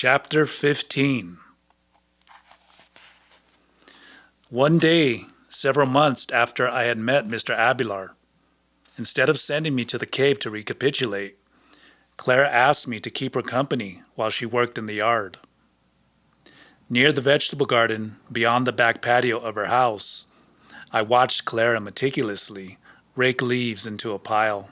Chapter 15. One day, several months after I had met Mr. Abelar, instead of sending me to the cave to recapitulate, Clara asked me to keep her company while she worked in the yard. Near the vegetable garden, beyond the back patio of her house, I watched Clara meticulously rake leaves into a pile.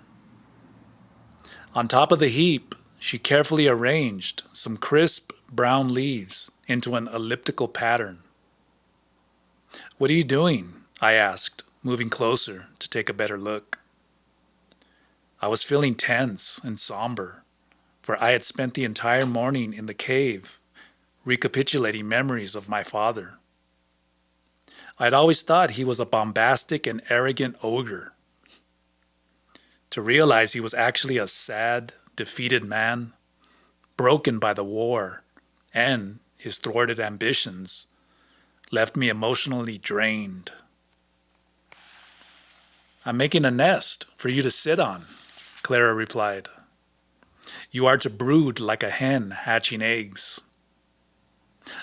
On top of the heap, she carefully arranged some crisp brown leaves into an elliptical pattern. "What are you doing?" I asked, moving closer to take a better look. I was feeling tense and somber, for I had spent the entire morning in the cave, recapitulating memories of my father. I'd always thought he was a bombastic and arrogant ogre. To realize he was actually a sad, defeated man, broken by the war and his thwarted ambitions, left me emotionally drained. "I'm making a nest for you to sit on," Clara replied. "You are to brood like a hen hatching eggs.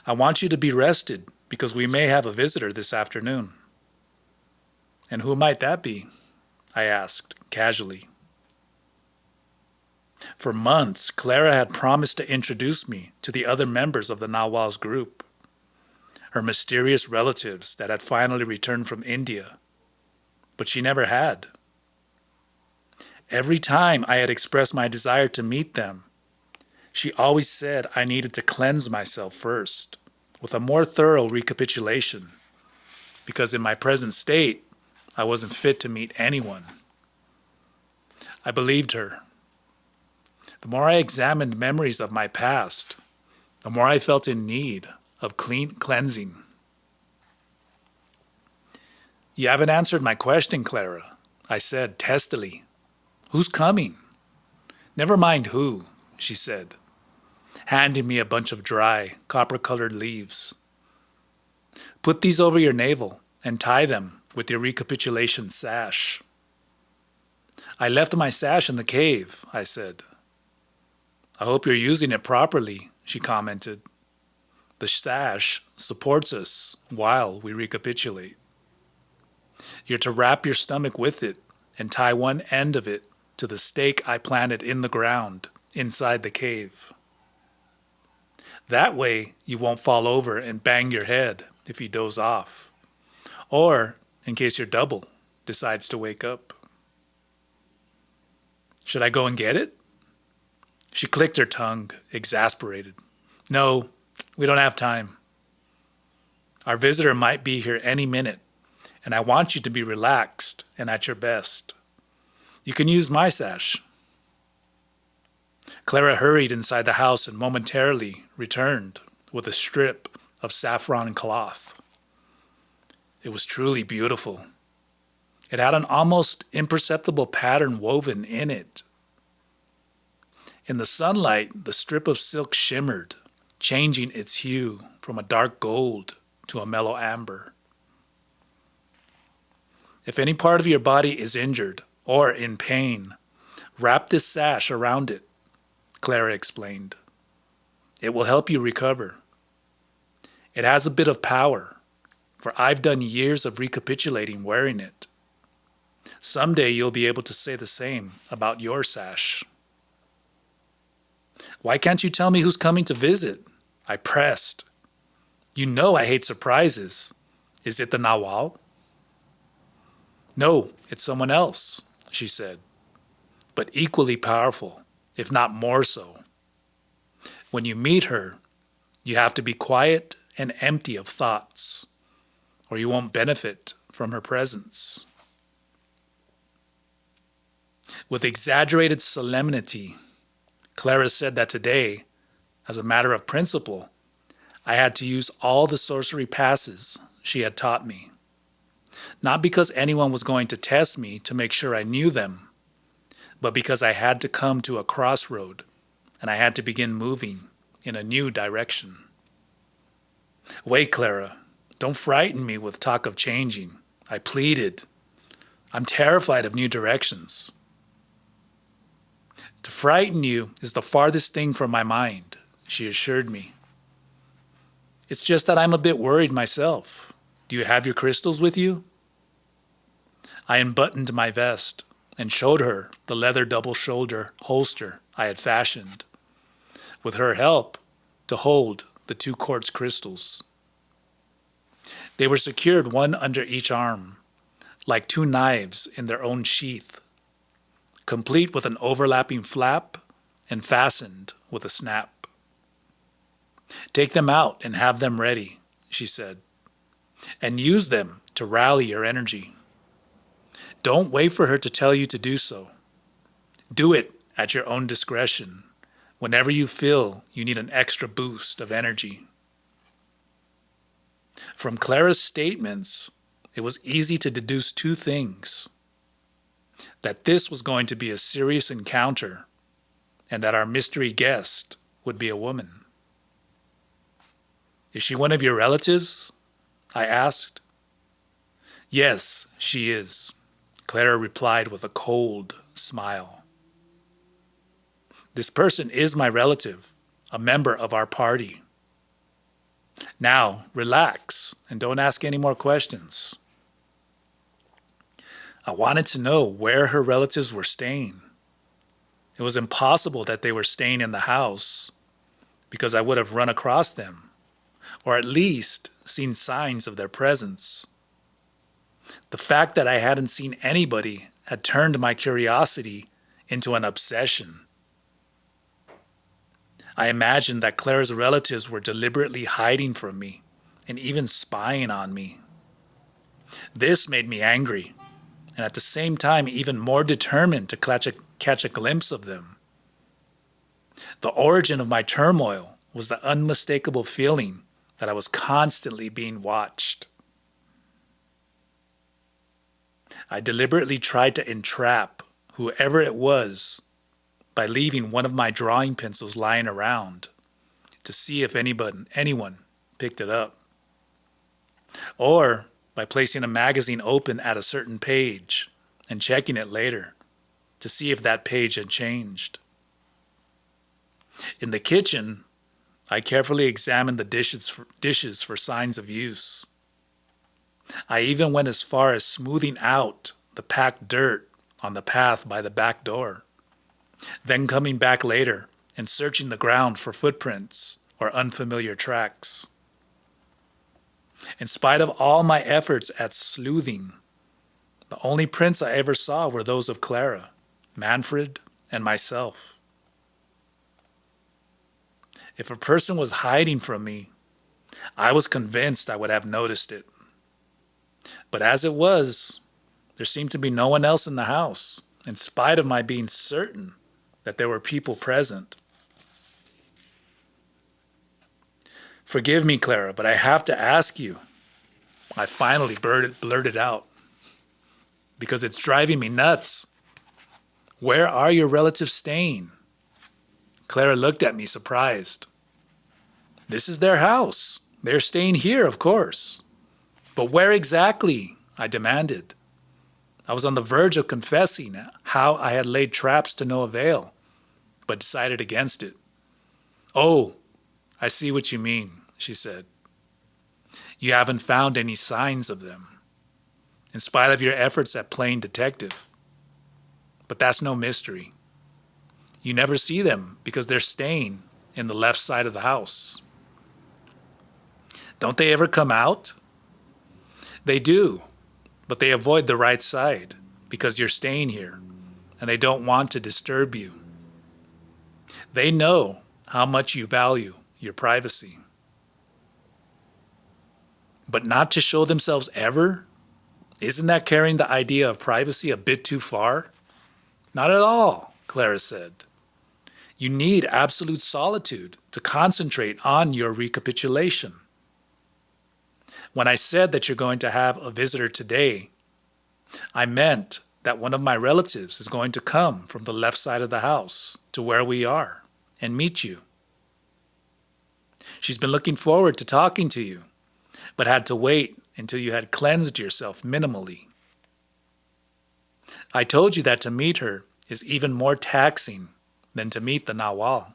I want you to be rested because we may have a visitor this afternoon." "And who might that be?" I asked casually. For months, Clara had promised to introduce me to the other members of the Nawal's group, her mysterious relatives that had finally returned from India, but she never had. Every time I had expressed my desire to meet them, she always said I needed to cleanse myself first with a more thorough recapitulation, because in my present state, I wasn't fit to meet anyone. I believed her. The more I examined memories of my past, the more I felt in need of cleansing. "You haven't answered my question, Clara," I said testily. "Who's coming?" "Never mind who," she said, handing me a bunch of dry, copper-colored leaves. "Put these over your navel and tie them with your recapitulation sash." "I left my sash in the cave," I said. "I hope you're using it properly," she commented. "The sash supports us while we recapitulate. You're to wrap your stomach with it and tie one end of it to the stake I planted in the ground inside the cave. That way you won't fall over and bang your head if you doze off, or in case your double decides to wake up." "Should I go and get it?" She clicked her tongue, exasperated. "No, we don't have time. Our visitor might be here any minute, and I want you to be relaxed and at your best. You can use my sash." Clara hurried inside the house and momentarily returned with a strip of saffron cloth. It was truly beautiful. It had an almost imperceptible pattern woven in it. In the sunlight, the strip of silk shimmered, changing its hue from a dark gold to a mellow amber. "If any part of your body is injured or in pain, wrap this sash around it," Clara explained. "It will help you recover. It has a bit of power, for I've done years of recapitulating wearing it. Someday you'll be able to say the same about your sash." "Why can't you tell me who's coming to visit?" I pressed. "You know I hate surprises. Is it the Nawal?" "No, it's someone else," she said, "but equally powerful, if not more so. When you meet her, you have to be quiet and empty of thoughts, or you won't benefit from her presence." With exaggerated solemnity, Clara said that today, as a matter of principle, I had to use all the sorcery passes she had taught me. Not because anyone was going to test me to make sure I knew them, but because I had to come to a crossroad and I had to begin moving in a new direction. "Wait, Clara, don't frighten me with talk of changing," I pleaded. "I'm terrified of new directions." "To frighten you is the farthest thing from my mind," she assured me. It's just that I'm a bit worried myself. Do you have your crystals with you? I unbuttoned my vest and showed her the leather double-shoulder holster I had fashioned, with her help, to hold the 2 quartz crystals. They were secured one under each arm, like 2 knives in their own sheath, complete with an overlapping flap and fastened with a snap. Take them out and have them ready, she said, and use them to rally your energy. Don't wait for her to tell you to do so. Do it at your own discretion, whenever you feel you need an extra boost of energy. From Clara's statements, it was easy to deduce 2 things: that this was going to be a serious encounter, and that our mystery guest would be a woman. Is she one of your relatives? I asked. Yes, she is, Clara replied with a cold smile. This person is my relative, a member of our party. Now, relax and don't ask any more questions. I wanted to know where her relatives were staying. It was impossible that they were staying in the house, because I would have run across them, or at least seen signs of their presence. The fact that I hadn't seen anybody had turned my curiosity into an obsession. I imagined that Clara's relatives were deliberately hiding from me and even spying on me. This made me angry, and at the same time even more determined to catch a glimpse of them. The origin of my turmoil was the unmistakable feeling that I was constantly being watched. I deliberately tried to entrap whoever it was by leaving one of my drawing pencils lying around to see if anyone picked it up, or by placing a magazine open at a certain page and checking it later to see if that page had changed. In the kitchen, I carefully examined the dishes for signs of use. I even went as far as smoothing out the packed dirt on the path by the back door, then coming back later and searching the ground for footprints or unfamiliar tracks. In spite of all my efforts at sleuthing, the only prints I ever saw were those of Clara, Manfred, and myself. If a person was hiding from me, I was convinced I would have noticed it. But as it was, there seemed to be no one else in the house, in spite of my being certain that there were people present. Forgive me, Clara, but I have to ask you, I finally blurted out, because it's driving me nuts. Where are your relatives staying? Clara looked at me surprised. This is their house. They're staying here, of course. But where exactly? I demanded. I was on the verge of confessing how I had laid traps to no avail, but decided against it. Oh, I see what you mean, she said. You haven't found any signs of them, in spite of your efforts at playing detective. But that's no mystery. You never see them because they're staying in the left side of the house. Don't they ever come out? They do, but they avoid the right side because you're staying here and they don't want to disturb you. They know how much you value your privacy. But not to show themselves ever? Isn't that carrying the idea of privacy a bit too far? Not at all, Clara said. You need absolute solitude to concentrate on your recapitulation. When I said that you're going to have a visitor today, I meant that one of my relatives is going to come from the left side of the house to where we are and meet you. She's been looking forward to talking to you, but had to wait until you had cleansed yourself minimally. I told you that to meet her is even more taxing than to meet the Nawal.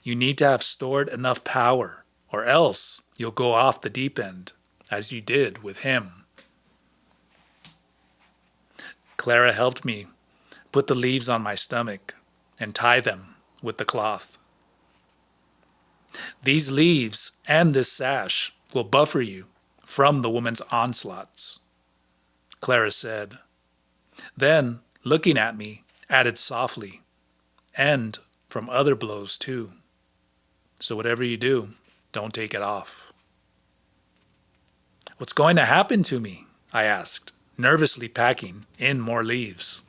You need to have stored enough power, or else you'll go off the deep end, as you did with him. Clara helped me put the leaves on my stomach and tie them with the cloth. These leaves and this sash will buffer you from the woman's onslaughts, Clara said. Then, looking at me, added softly, and from other blows too. So whatever you do, don't take it off. What's going to happen to me? I asked, nervously packing in more leaves.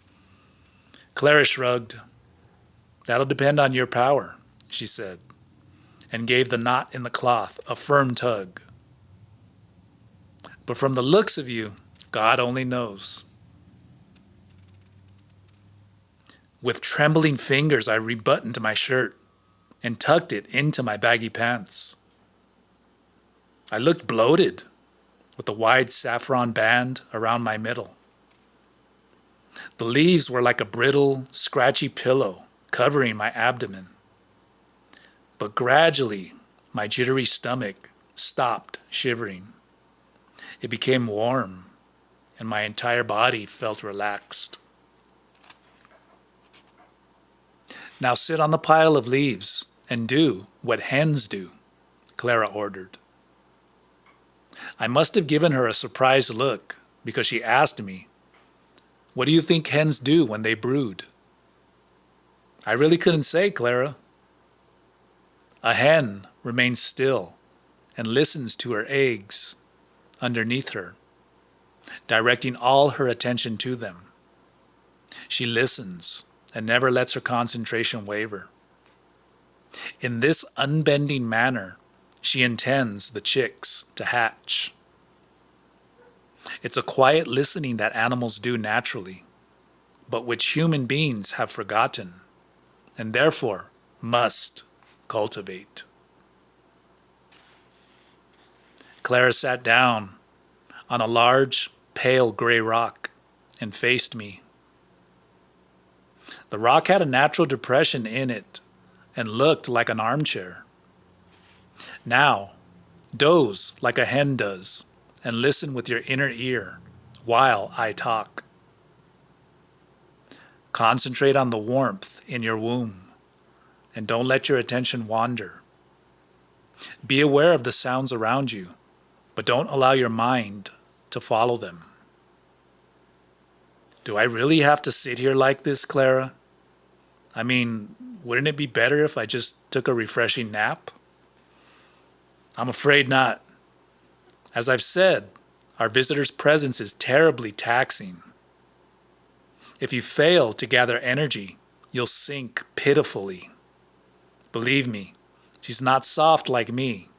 Clara shrugged. That'll depend on your power, she said, and gave the knot in the cloth a firm tug. But from the looks of you, God only knows. With trembling fingers, I rebuttoned my shirt and tucked it into my baggy pants. I looked bloated, with a wide saffron band around my middle. The leaves were like a brittle, scratchy pillow covering my abdomen. But gradually, my jittery stomach stopped shivering. It became warm, and my entire body felt relaxed. Now sit on the pile of leaves and do what hens do, Clara ordered. I must have given her a surprised look because she asked me, "What do you think hens do when they brood?" I really couldn't say, Clara. A hen remains still and listens to her eggs underneath her, directing all her attention to them. She listens and never lets her concentration waver. In this unbending manner, she intends the chicks to hatch. It's a quiet listening that animals do naturally, but which human beings have forgotten, and therefore must cultivate. Clara sat down on a large, pale gray rock and faced me. The rock had a natural depression in it and looked like an armchair. Now, doze like a hen does and listen with your inner ear while I talk. Concentrate on the warmth in your womb and don't let your attention wander. Be aware of the sounds around you, but don't allow your mind to follow them. Do I really have to sit here like this, Clara? I mean, wouldn't it be better if I just took a refreshing nap? I'm afraid not. As I've said, our visitor's presence is terribly taxing. If you fail to gather energy, you'll sink pitifully. Believe me, she's not soft like me.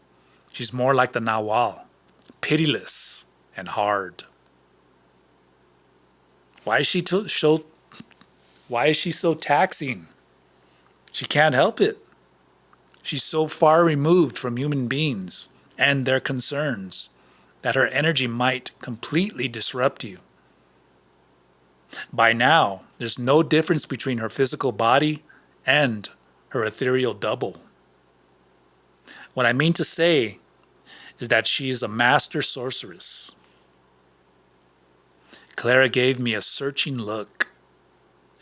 She's more like the Nawal, pitiless and hard. Why is she so taxing? She can't help it. She's so far removed from human beings and their concerns that her energy might completely disrupt you. By now, there's no difference between her physical body and her ethereal double. What I mean to say is that she is a master sorceress. Clara gave me a searching look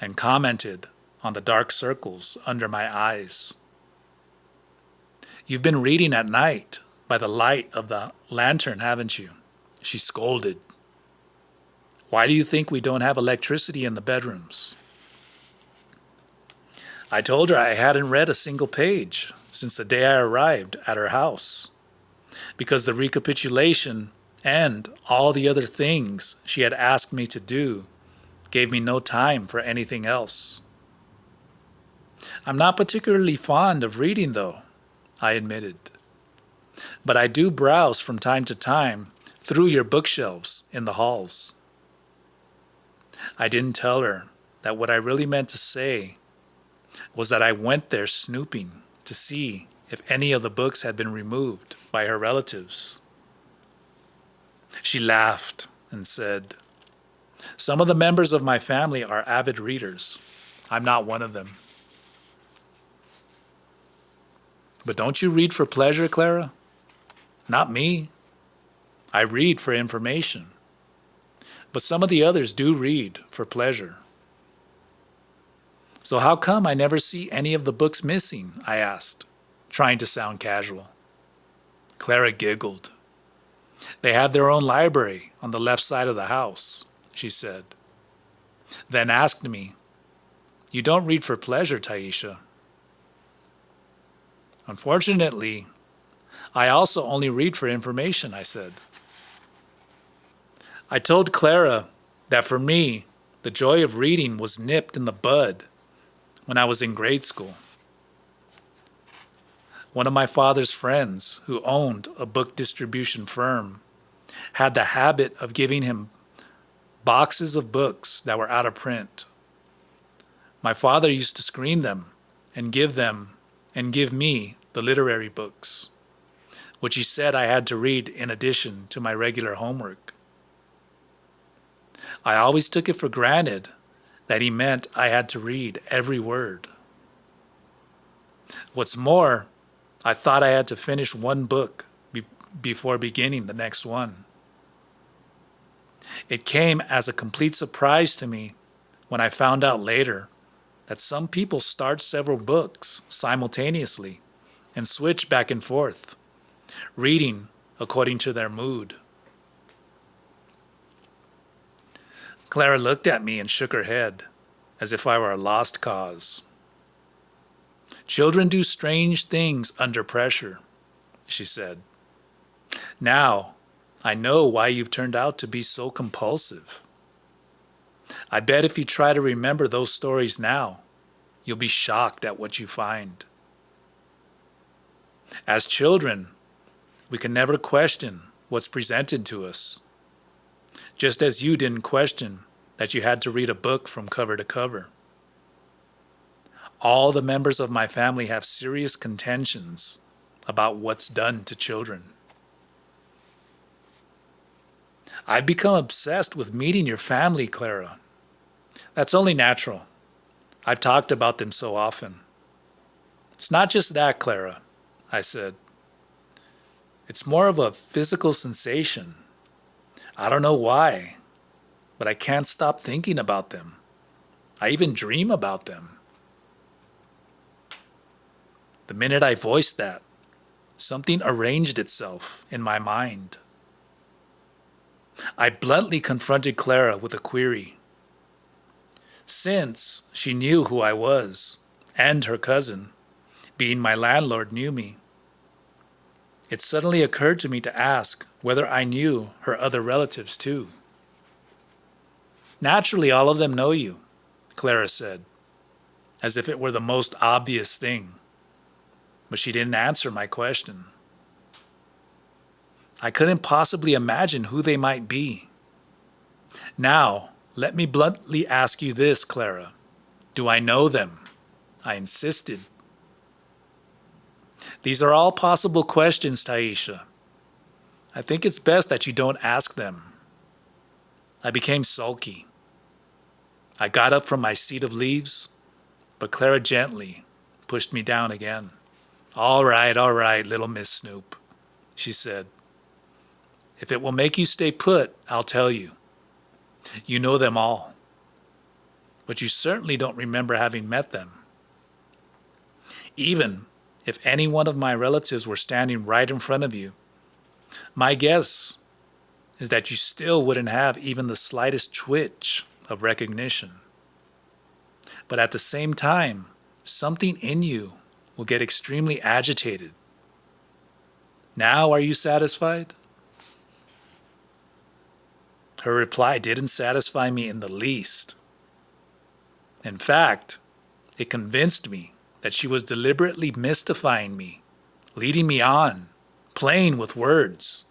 and commented on the dark circles under my eyes. You've been reading at night by the light of the lantern, haven't you? She scolded. Why do you think we don't have electricity in the bedrooms? I told her I hadn't read a single page since the day I arrived at her house, because the recapitulation and all the other things she had asked me to do gave me no time for anything else. I'm not particularly fond of reading, though, I admitted. But I do browse from time to time through your bookshelves in the halls. I didn't tell her that what I really meant to say was that I went there snooping to see if any of the books had been removed by her relatives. She laughed and said, "Some of the members of my family are avid readers. I'm not one of them." But don't you read for pleasure, Clara? Not me. I read for information. But some of the others do read for pleasure. So how come I never see any of the books missing? I asked, trying to sound casual. Clara giggled. They have their own library on the left side of the house, she said. Then asked me, You don't read for pleasure, Taisha. Unfortunately, I also only read for information, I said. I told Clara that for me, the joy of reading was nipped in the bud when I was in grade school. One of my father's friends, who owned a book distribution firm, had the habit of giving him boxes of books that were out of print. My father used to screen them and give me the literary books, which he said I had to read in addition to my regular homework. I always took it for granted that he meant I had to read every word. What's more, I thought I had to finish one book before beginning the next one. It came as a complete surprise to me when I found out later that some people start several books simultaneously and switch back and forth, reading according to their mood. Clara looked at me and shook her head, as if I were a lost cause. Children do strange things under pressure, she said. Now, I know why you've turned out to be so compulsive. I bet if you try to remember those stories now, you'll be shocked at what you find. As children, we can never question what's presented to us, just as you didn't question that you had to read a book from cover to cover. All the members of my family have serious contentions about what's done to children. I've become obsessed with meeting your family, Clara. That's only natural. I've talked about them so often. It's not just that, Clara, I said. It's more of a physical sensation. I don't know why, but I can't stop thinking about them. I even dream about them. The minute I voiced that, something arranged itself in my mind. I bluntly confronted Clara with a query. Since she knew who I was, and her cousin, being my landlord, knew me, it suddenly occurred to me to ask whether I knew her other relatives too. Naturally, all of them know you, Clara said, as if it were the most obvious thing. But she didn't answer my question. I couldn't possibly imagine who they might be. Now, let me bluntly ask you this, Clara. Do I know them? I insisted. These are all possible questions, Taisha. I think it's best that you don't ask them. I became sulky. I got up from my seat of leaves, but Clara gently pushed me down again. All right, little Miss Snoop, she said. If it will make you stay put, I'll tell you. You know them all. But you certainly don't remember having met them. Even if any one of my relatives were standing right in front of you, my guess is that you still wouldn't have even the slightest twitch of recognition. But at the same time, something in you will get extremely agitated. Now, are you satisfied? Her reply didn't satisfy me in the least. In fact, it convinced me that she was deliberately mystifying me, leading me on, playing with words.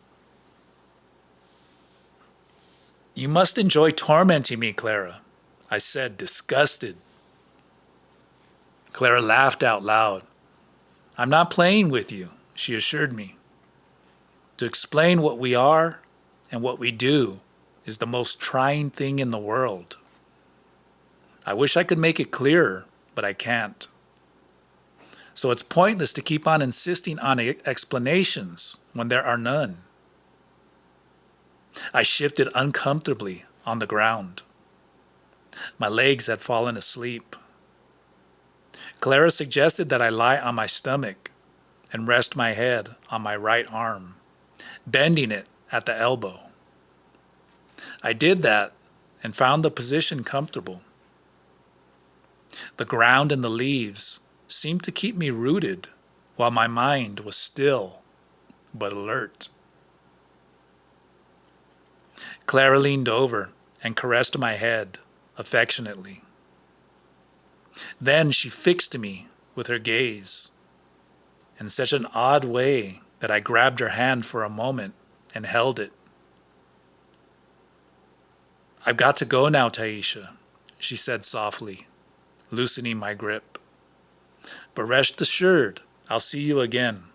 You must enjoy tormenting me, Clara, I said, disgusted. Clara laughed out loud. I'm not playing with you, she assured me. To explain what we are and what we do is the most trying thing in the world. I wish I could make it clearer, but I can't. So it's pointless to keep on insisting on explanations when there are none. I shifted uncomfortably on the ground. My legs had fallen asleep. Clara suggested that I lie on my stomach and rest my head on my right arm, bending it at the elbow. I did that and found the position comfortable. The ground and the leaves seemed to keep me rooted while my mind was still but alert. Clara leaned over and caressed my head affectionately. Then she fixed me with her gaze in such an odd way that I grabbed her hand for a moment and held it. "I've got to go now, Taisha," she said softly, loosening my grip. "But rest assured, I'll see you again."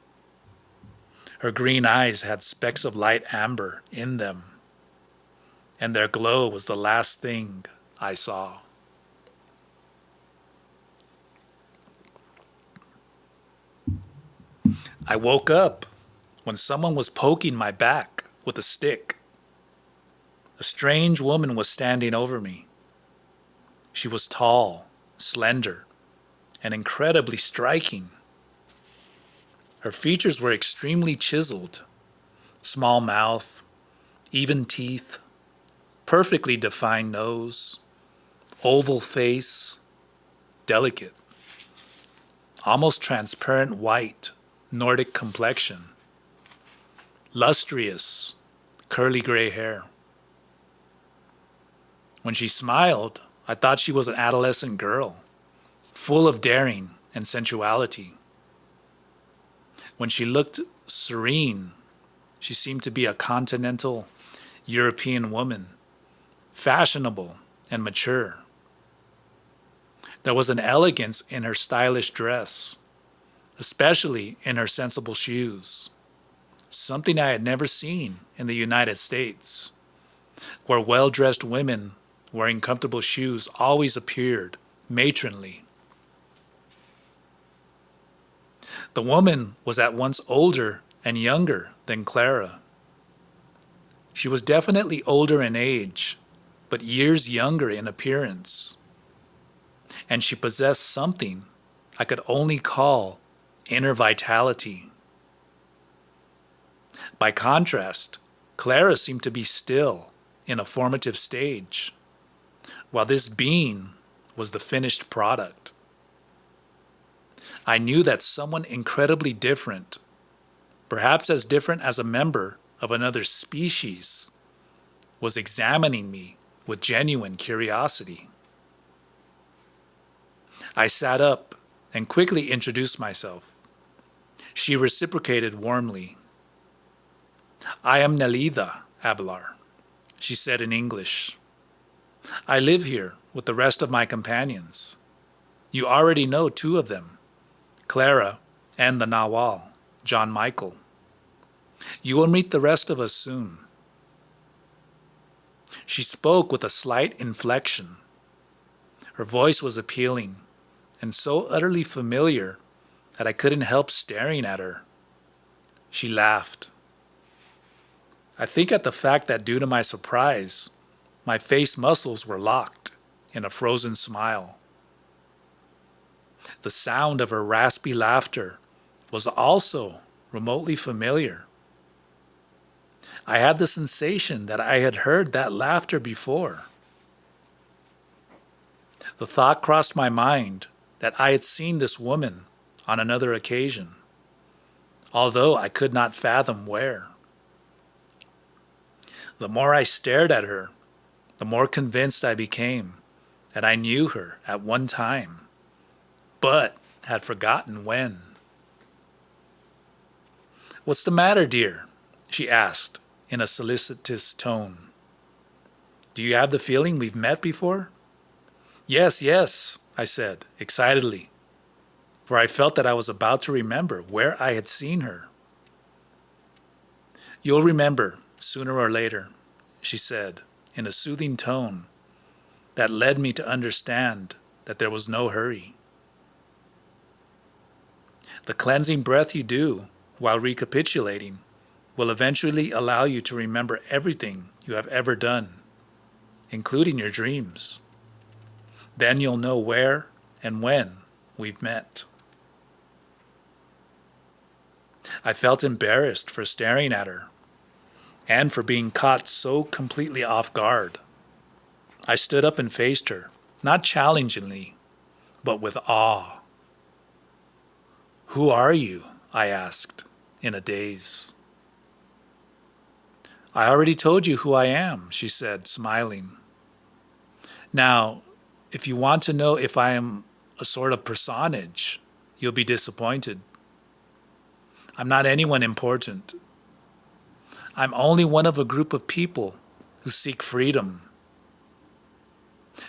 Her green eyes had specks of light amber in them, and their glow was the last thing I saw. I woke up when someone was poking my back with a stick. A strange woman was standing over me. She was tall, slender, and incredibly striking. Her features were extremely chiseled: small mouth, even teeth, perfectly defined nose, oval face, delicate, almost transparent white Nordic complexion, lustrous, curly gray hair. When she smiled, I thought she was an adolescent girl, full of daring and sensuality. When she looked serene, she seemed to be a continental European woman, fashionable and mature. There was an elegance in her stylish dress, especially in her sensible shoes, something I had never seen in the United States, where well-dressed women wearing comfortable shoes always appeared matronly. The woman was at once older and younger than Clara. She was definitely older in age, but years younger in appearance. And she possessed something I could only call inner vitality. By contrast, Clara seemed to be still in a formative stage, while this being was the finished product. I knew that someone incredibly different, perhaps as different as a member of another species, was examining me with genuine curiosity. I sat up and quickly introduced myself. She reciprocated warmly. "I am Nelida, Abelar," she said in English. "I live here with the rest of my companions. You already know two of them, Clara and the Nawal, John Michael. You will meet the rest of us soon." She spoke with a slight inflection. Her voice was appealing and so utterly familiar that I couldn't help staring at her. She laughed. I think at the fact that, due to my surprise, my face muscles were locked in a frozen smile. The sound of her raspy laughter was also remotely familiar. I had the sensation that I had heard that laughter before. The thought crossed my mind that I had seen this woman on another occasion, although I could not fathom where. The more I stared at her, the more convinced I became that I knew her at one time, but had forgotten when. "What's the matter, dear?" she asked in a solicitous tone. "Do you have the feeling we've met before?" "Yes, yes," I said excitedly, for I felt that I was about to remember where I had seen her. "You'll remember sooner or later," she said in a soothing tone that led me to understand that there was no hurry. The cleansing breath you do while recapitulating will eventually allow you to remember everything you have ever done, including your dreams. Then you'll know where and when we've met. I felt embarrassed for staring at her and for being caught so completely off guard. I stood up and faced her, not challengingly, but with awe. "Who are you?" I asked, in a daze. "I already told you who I am," she said, smiling. "Now, if you want to know if I am a sort of personage, you'll be disappointed. I'm not anyone important. I'm only one of a group of people who seek freedom.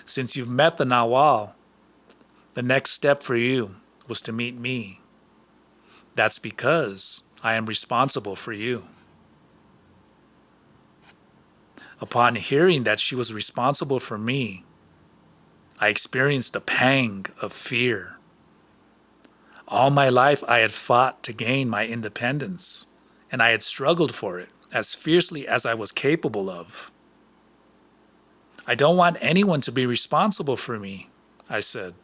Since you've met the Nawal, the next step for you was to meet me. That's because I am responsible for you." Upon hearing that she was responsible for me, I experienced a pang of fear. All my life I had fought to gain my independence, and I had struggled for it as fiercely as I was capable of. "I don't want anyone to be responsible for me," I said.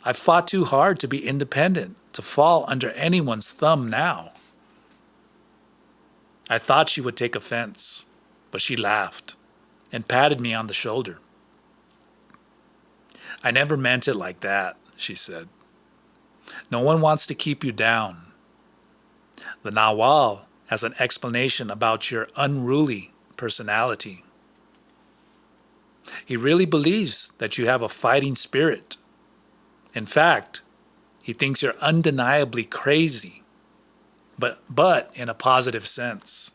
"I've fought too hard to be independent, to fall under anyone's thumb now." I thought she would take offense, but she laughed and patted me on the shoulder. "I never meant it like that," she said. "No one wants to keep you down. The Nawal has an explanation about your unruly personality. He really believes that you have a fighting spirit. In fact, he thinks you're undeniably crazy, but in a positive sense."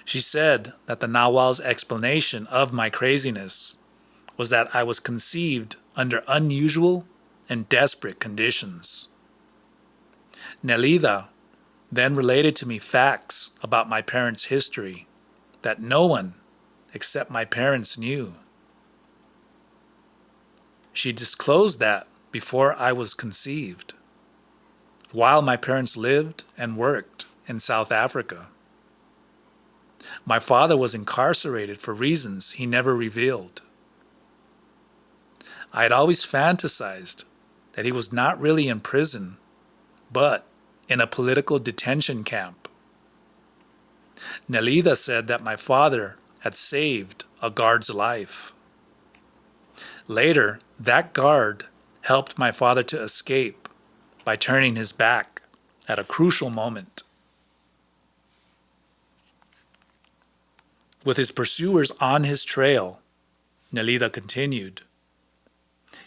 She said that the Nawal's explanation of my craziness was that I was conceived under unusual and desperate conditions. Nelida then related to me facts about my parents' history that no one except my parents knew. She disclosed that before I was conceived, while my parents lived and worked in South Africa. My father was incarcerated for reasons he never revealed. I had always fantasized that he was not really in prison, but in a political detention camp. Nelida said that my father had saved a guard's life. Later, that guard helped my father to escape by turning his back at a crucial moment. With his pursuers on his trail, Nelida continued,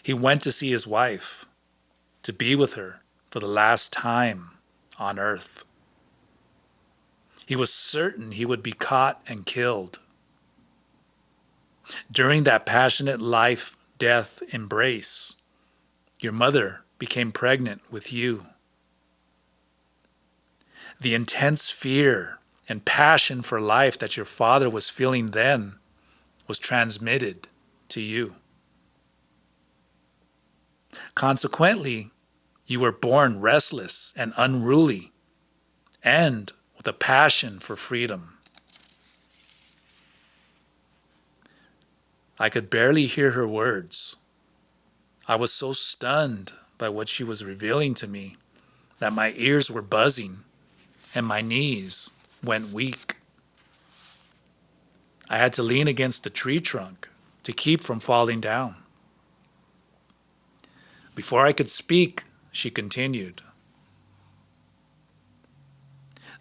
he went to see his wife, to be with her for the last time on earth. He was certain he would be caught and killed. During that passionate life-death embrace, your mother became pregnant with you. The intense fear and passion for life that your father was feeling then was transmitted to you. Consequently, you were born restless and unruly, and with a passion for freedom. I could barely hear her words. I was so stunned by what she was revealing to me that my ears were buzzing and my knees went weak. I had to lean against the tree trunk to keep from falling down. Before I could speak, she continued,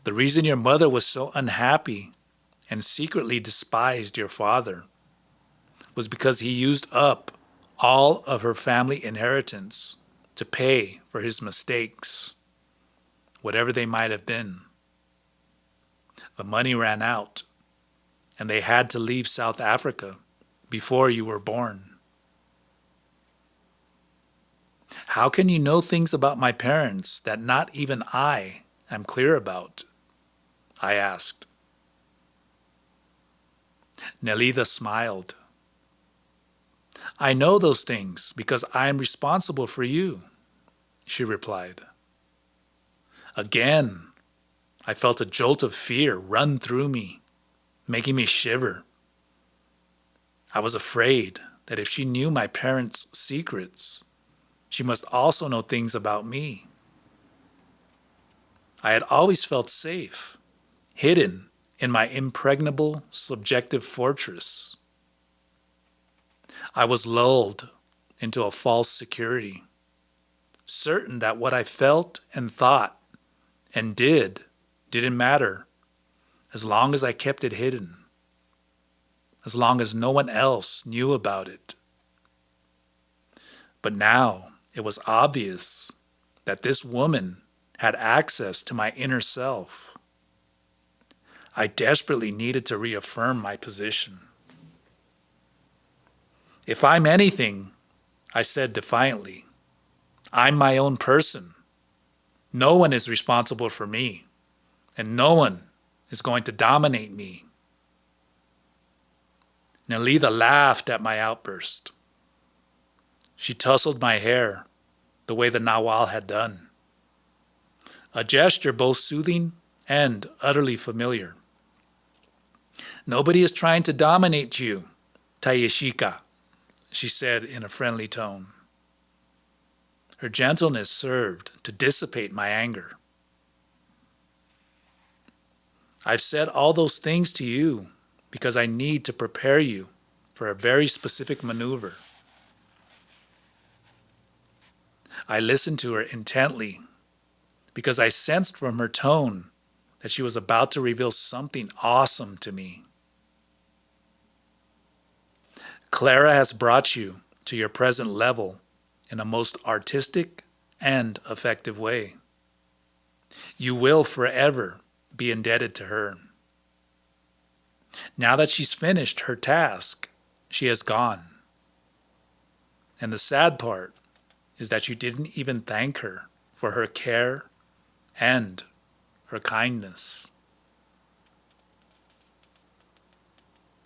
the reason your mother was so unhappy and secretly despised your father was because he used up all of her family inheritance to pay for his mistakes, whatever they might have been. The money ran out, and they had to leave South Africa before you were born. How can you know things about my parents that not even I am clear about? I asked. Nelida smiled. I know those things because I am responsible for you, she replied. Again, I felt a jolt of fear run through me, making me shiver. I was afraid that if she knew my parents' secrets, she must also know things about me. I had always felt safe, hidden in my impregnable subjective fortress. I was lulled into a false security, certain that what I felt and thought and didn't matter as long as I kept it hidden, as long as no one else knew about it. But now it was obvious that this woman had access to my inner self. I desperately needed to reaffirm my position. If I'm anything, I said defiantly, I'm my own person. No one is responsible for me, and no one is going to dominate me. Nelida laughed at my outburst. She tousled my hair the way the Nawal had done, a gesture both soothing and utterly familiar. Nobody is trying to dominate you, Taisha, she said in a friendly tone. Her gentleness served to dissipate my anger. I've said all those things to you because I need to prepare you for a very specific maneuver. I listened to her intently because I sensed from her tone that she was about to reveal something awesome to me. Clara has brought you to your present level in a most artistic and effective way. You will forever be indebted to her. Now that she's finished her task, she has gone. And the sad part is that you didn't even thank her for her care and her kindness.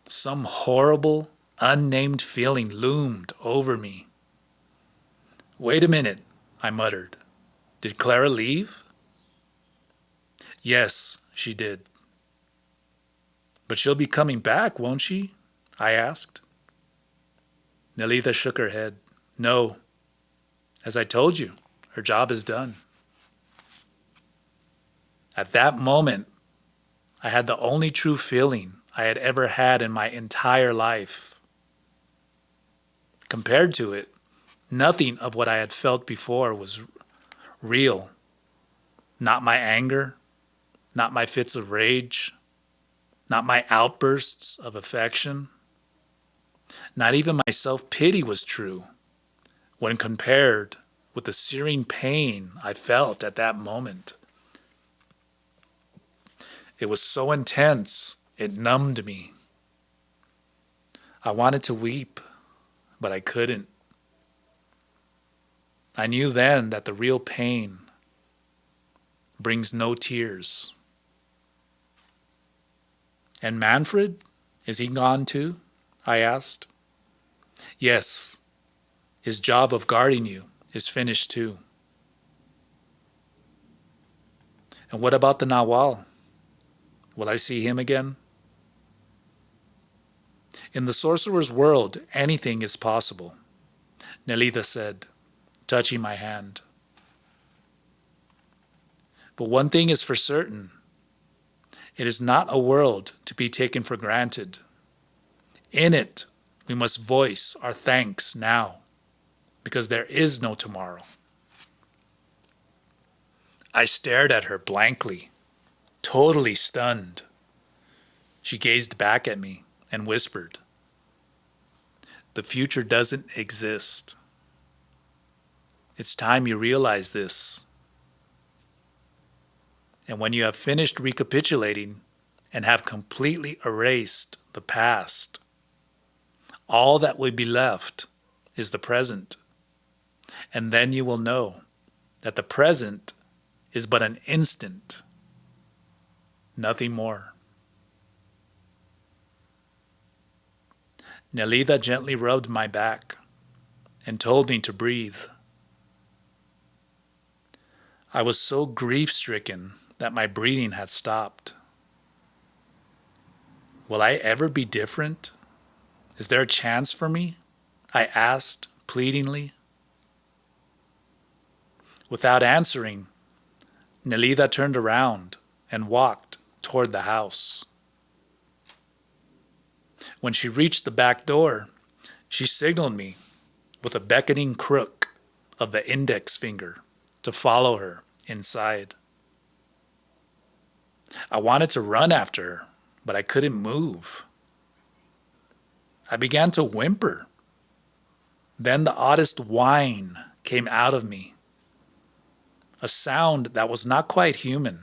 Some horrible, unnamed feeling loomed over me. Wait a minute, I muttered. Did Clara leave? Yes, she did. But she'll be coming back, won't she? I asked. Nelida shook her head. No. As I told you, her job is done. At that moment, I had the only true feeling I had ever had in my entire life. Compared to it, nothing of what I had felt before was real. Not my anger, not my fits of rage, not my outbursts of affection. Not even my self-pity was true when compared with the searing pain I felt at that moment. It was so intense, it numbed me. I wanted to weep, but I couldn't. I knew then that the real pain brings no tears. And Manfred, is he gone too? I asked. Yes, his job of guarding you is finished too. And what about the Nawal? Will I see him again? In the sorcerer's world, anything is possible, Nelida said, touching my hand. But one thing is for certain. It is not a world to be taken for granted. In it, we must voice our thanks now, because there is no tomorrow. I stared at her blankly, totally stunned. She gazed back at me and whispered, "The future doesn't exist. It's time you realize this. And when you have finished recapitulating and have completely erased the past, all that will be left is the present. And then you will know that the present is but an instant, nothing more." Nelida gently rubbed my back, and told me to breathe. I was so grief-stricken that my breathing had stopped. Will I ever be different? Is there a chance for me? I asked pleadingly. Without answering, Nelida turned around and walked toward the house. When she reached the back door, she signaled me with a beckoning crook of the index finger to follow her inside. I wanted to run after her, but I couldn't move. I began to whimper. Then the oddest whine came out of me, a sound that was not quite human.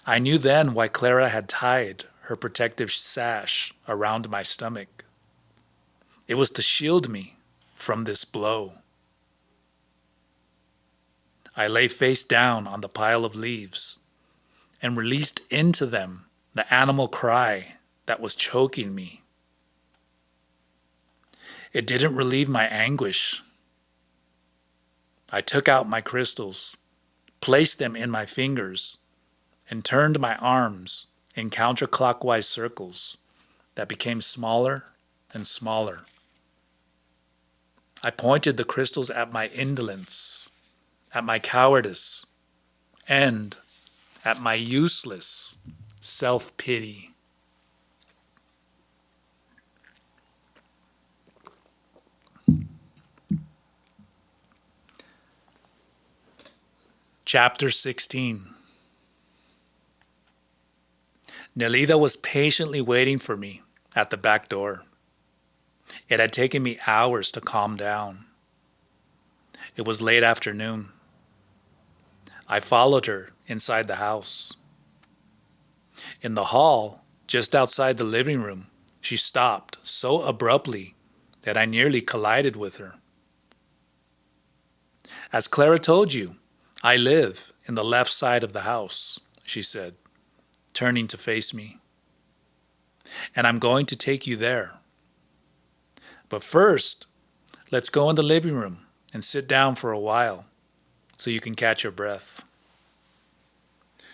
I knew then why Clara had tied her protective sash around my stomach. It was to shield me from this blow. I lay face down on the pile of leaves and released into them the animal cry that was choking me. It didn't relieve my anguish. I took out my crystals, placed them in my fingers, and turned my arms in counterclockwise circles that became smaller and smaller. I pointed the crystals at my indolence, at my cowardice, and at my useless self-pity. Chapter 16. Nelida was patiently waiting for me at the back door. It had taken me hours to calm down. It was late afternoon. I followed her inside the house. In the hall, just outside the living room, she stopped so abruptly that I nearly collided with her. As Clara told you, I live in the left side of the house, she said, turning to face me. And I'm going to take you there. But first, let's go in the living room and sit down for a while so you can catch your breath.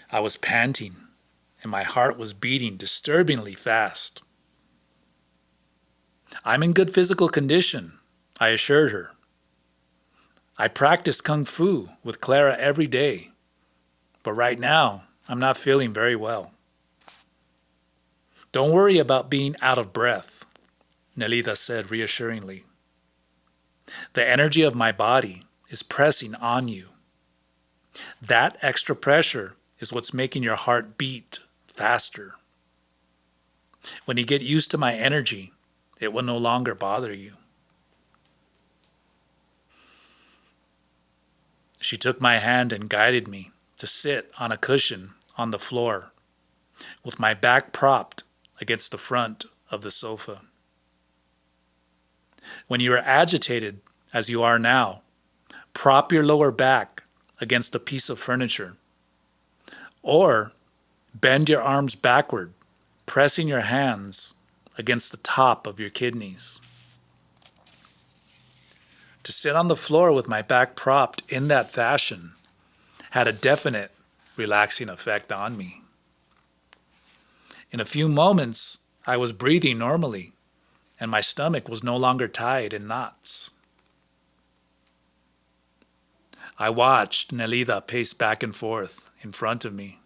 I was panting and my heart was beating disturbingly fast. I'm in good physical condition, I assured her. I practice Kung Fu with Clara every day, but right now I'm not feeling very well. Don't worry about being out of breath, Nelida said reassuringly. The energy of my body is pressing on you. That extra pressure is what's making your heart beat faster. When you get used to my energy, it will no longer bother you. She took my hand and guided me to sit on a cushion on the floor, with my back propped against the front of the sofa. When you are agitated, as you are now, prop your lower back against a piece of furniture, or bend your arms backward, pressing your hands against the top of your kidneys. To sit on the floor with my back propped in that fashion had a definite relaxing effect on me. In a few moments, I was breathing normally, and my stomach was no longer tied in knots. I watched Nelida pace back and forth in front of me.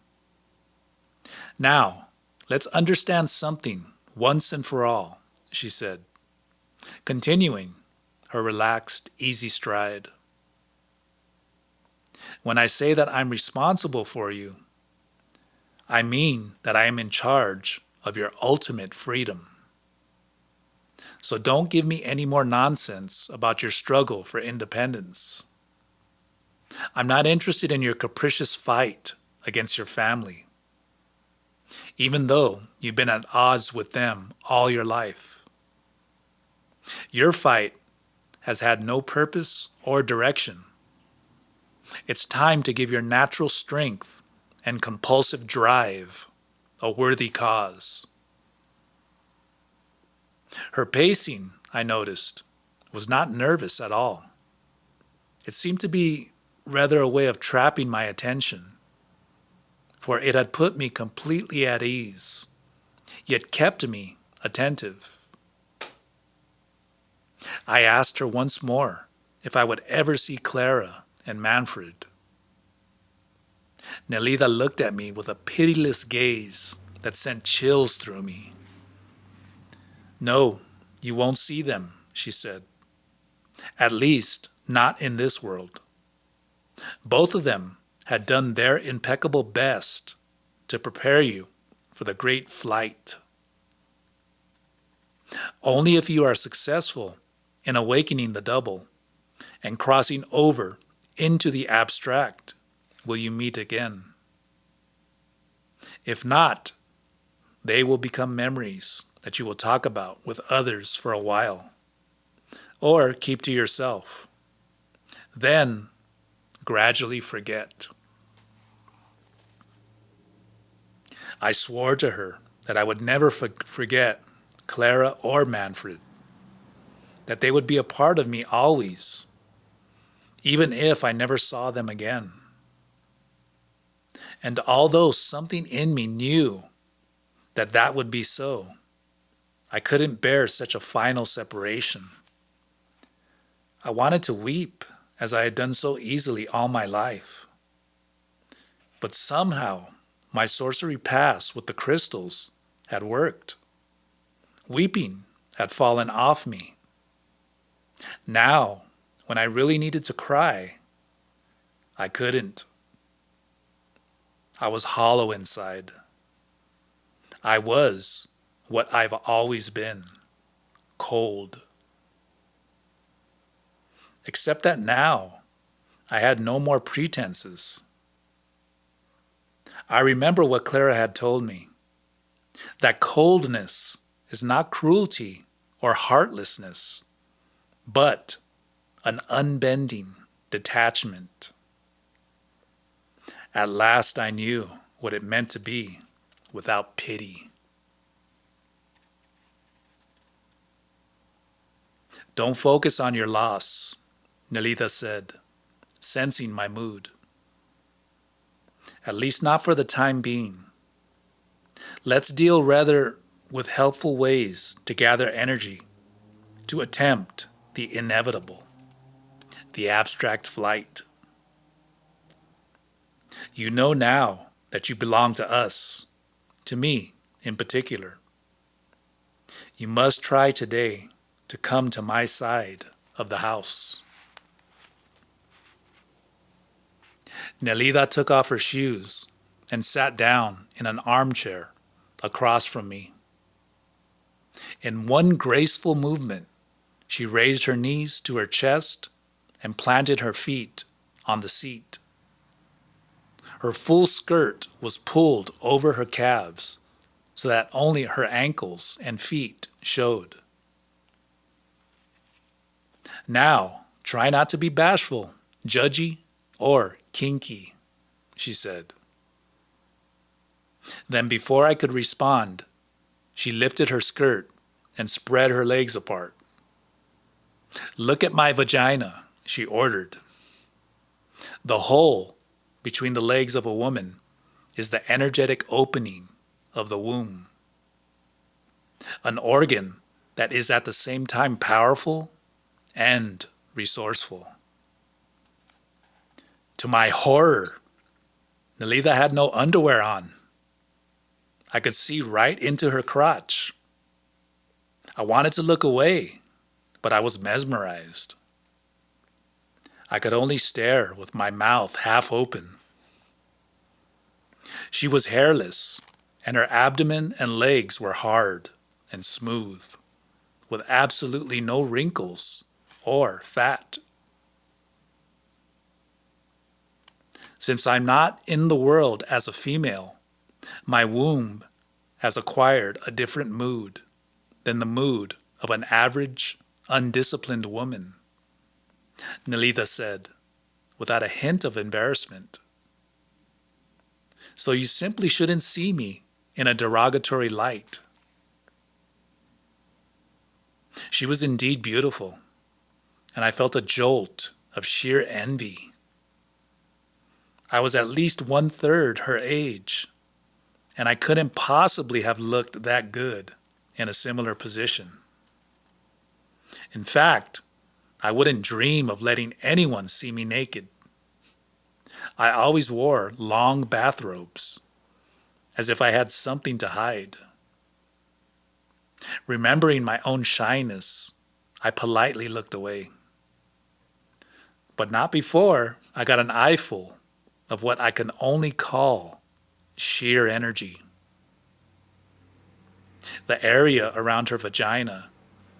Now, let's understand something once and for all, she said, continuing her relaxed, easy stride. When I say that I'm responsible for you, I mean that I am in charge of your ultimate freedom. So don't give me any more nonsense about your struggle for independence. I'm not interested in your capricious fight against your family, even though you've been at odds with them all your life. Your fight has had no purpose or direction. It's time to give your natural strength and compulsive drive a worthy cause. Her pacing, I noticed, was not nervous at all. It seemed to be rather a way of trapping my attention, for it had put me completely at ease, yet kept me attentive. I asked her once more if I would ever see Clara and Manfred. Nelida looked at me with a pitiless gaze that sent chills through me. "No, you won't see them," she said. "At least, not in this world." Both of them had done their impeccable best to prepare you for the great flight. Only if you are successful in awakening the double and crossing over into the abstract will you meet again. If not, they will become memories that you will talk about with others for a while, or keep to yourself. Then gradually forget. I swore to her that I would never forget Clara or Manfred, that they would be a part of me always, even if I never saw them again. And although something in me knew that that would be so, I couldn't bear such a final separation. I wanted to weep, as I had done so easily all my life. But somehow my sorcery pass with the crystals had worked. Weeping had fallen off me. Now, when I really needed to cry, I couldn't. I was hollow inside. I was what I've always been, cold. Except that now, I had no more pretenses. I remember what Clara had told me, that coldness is not cruelty or heartlessness, but an unbending detachment. At last I knew what it meant to be without pity. "Don't focus on your loss," Nelida said, sensing my mood. "At least not for the time being. Let's deal rather with helpful ways to gather energy, to attempt the inevitable, the abstract flight. You know now that you belong to us, to me in particular. You must try today to come to my side of the house." Nelida took off her shoes and sat down in an armchair across from me. In one graceful movement, she raised her knees to her chest and planted her feet on the seat. Her full skirt was pulled over her calves so that only her ankles and feet showed. "Now, try not to be bashful, judgy, or kinky," she said. Then before I could respond, she lifted her skirt and spread her legs apart. "Look at my vagina," she ordered. The hole between the legs of a woman is the energetic opening of the womb, an organ that is at the same time powerful and resourceful. To my horror, Nelida had no underwear on. I could see right into her crotch. I wanted to look away, but I was mesmerized. I could only stare with my mouth half open. She was hairless, and her abdomen and legs were hard and smooth, with absolutely no wrinkles or fat. Since I'm not in the world as a female, my womb has acquired a different mood than the mood of an average, undisciplined woman, Nelida said, without a hint of embarrassment. So you simply shouldn't see me in a derogatory light. She was indeed beautiful, and I felt a jolt of sheer envy. I was at least 1/3 her age, and I couldn't possibly have looked that good in a similar position. In fact, I wouldn't dream of letting anyone see me naked. I always wore long bathrobes, as if I had something to hide. Remembering my own shyness, I politely looked away. But not before I got an eyeful of what I can only call sheer energy. The area around her vagina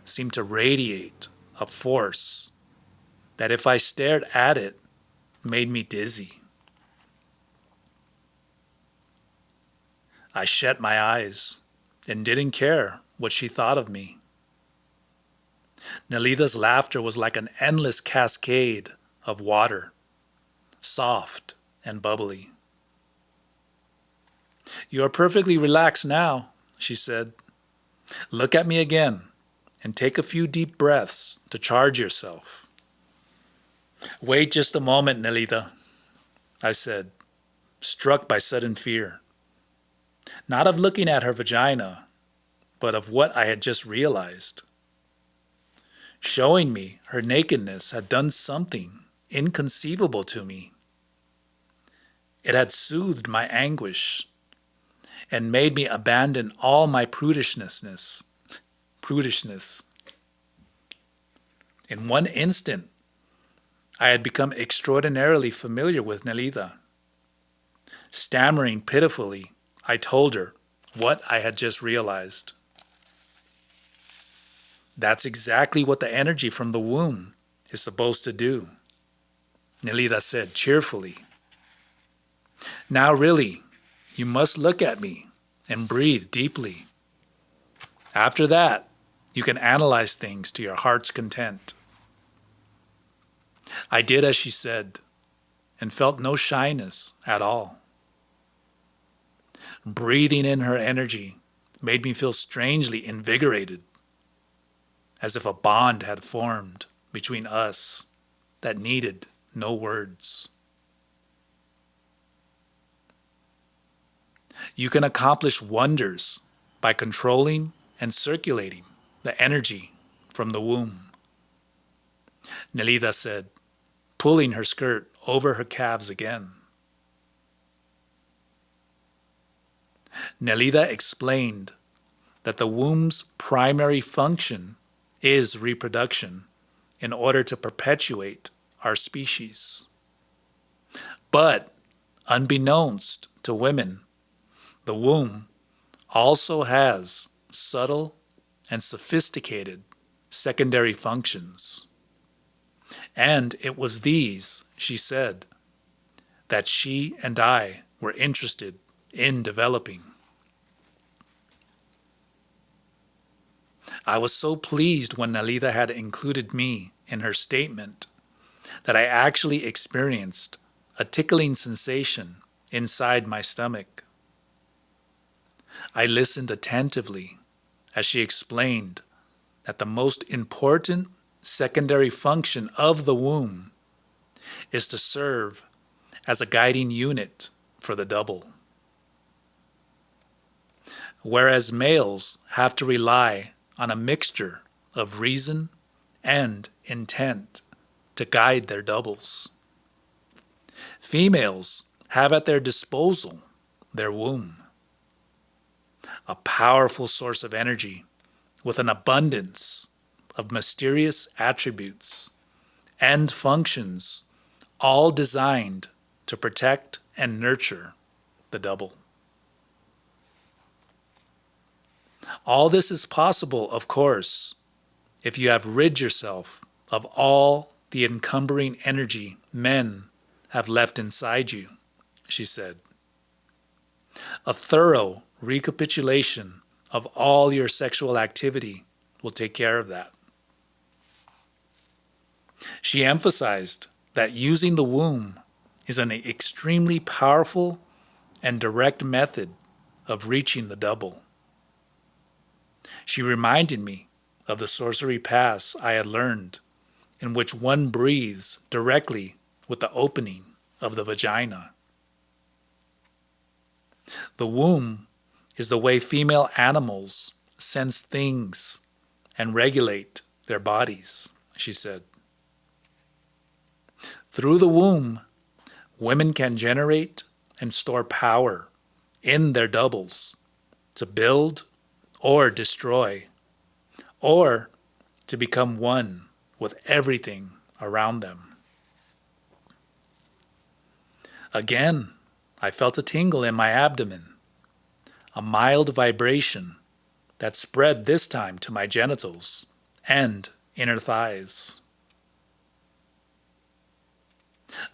seemed to radiate a force that, if I stared at it, made me dizzy. I shut my eyes and didn't care what she thought of me. Nelida's laughter was like an endless cascade of water, soft and bubbly. "You are perfectly relaxed now," she said. "Look at me again and take a few deep breaths to charge yourself." "Wait just a moment, Nelida," I said, struck by sudden fear. Not of looking at her vagina, but of what I had just realized. Showing me her nakedness had done something inconceivable to me. It had soothed my anguish and made me abandon all my prudishness. In one instant, I had become extraordinarily familiar with Nelida. Stammering pitifully, I told her what I had just realized. "That's exactly what the energy from the womb is supposed to do," Nelida said cheerfully. "Now really, you must look at me and breathe deeply. After that, you can analyze things to your heart's content." I did as she said and felt no shyness at all. Breathing in her energy made me feel strangely invigorated, as if a bond had formed between us that needed no words. You can accomplish wonders by controlling and circulating the energy from the womb, Nelida said, pulling her skirt over her calves again. Nelida explained that the womb's primary function is reproduction in order to perpetuate our species. But, unbeknownst to women, the womb also has subtle and sophisticated secondary functions. And it was these, she said, that she and I were interested in developing. I was so pleased when Nelida had included me in her statement that I actually experienced a tickling sensation inside my stomach. I listened attentively as she explained that the most important secondary function of the womb is to serve as a guiding unit for the double. Whereas males have to rely on a mixture of reason and intent to guide their doubles, females have at their disposal their womb, a powerful source of energy with an abundance of mysterious attributes and functions, all designed to protect and nurture the double. All this is possible, of course, if you have rid yourself of all the encumbering energy men have left inside you, she said. A thorough recapitulation of all your sexual activity will take care of that. She emphasized that using the womb is an extremely powerful and direct method of reaching the double. She reminded me of the sorcery pass I had learned in which one breathes directly with the opening of the vagina. The womb is the way female animals sense things and regulate their bodies, she said. Through the womb, women can generate and store power in their doubles to build or destroy, or to become one with everything around them. Again, I felt a tingle in my abdomen, a mild vibration that spread this time to my genitals and inner thighs.